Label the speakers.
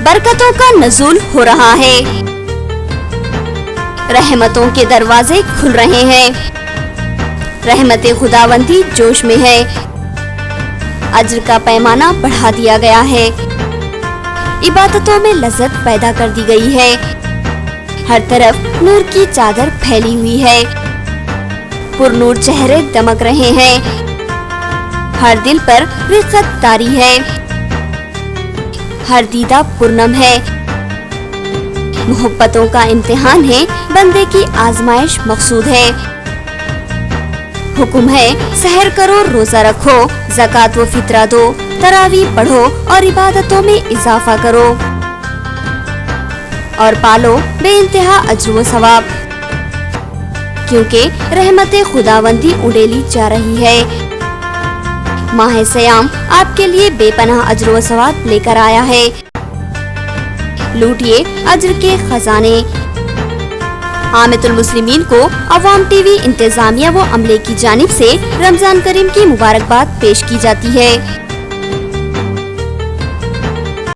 Speaker 1: برکتوں کا نزول ہو رہا ہے، رحمتوں کے دروازے کھل رہے ہیں، رحمت خداوندی جوش میں ہے، اجر کا پیمانہ بڑھا دیا گیا ہے، عبادتوں میں لذت پیدا کر دی گئی ہے، ہر طرف نور کی چادر پھیلی ہوئی ہے، پر نور چہرے دمک رہے ہیں، ہر دل پر رقت طاری ہے، ہر دیدہ پرنم ہے، محبتوں کا امتحان ہے، بندے کی آزمائش مقصود ہے، حکم ہے سحر کرو روزہ رکھو، زکوٰۃ و فطرہ دو، تراویح پڑھو اور عبادتوں میں اضافہ کرو اور پالو بے انتہا اجر و ثواب، کیونکہ رحمت خداوندی اڈیلی جا رہی ہے۔ ماہ سیام آپ کے لیے بے پناہ اجر و ثواب لے کر آیا ہے، لوٹیے اجر کے خزانے۔ عامة المسلمین کو عوام ٹی وی انتظامیہ و عملے کی جانب سے رمضان کریم کی مبارکباد پیش کی جاتی ہے۔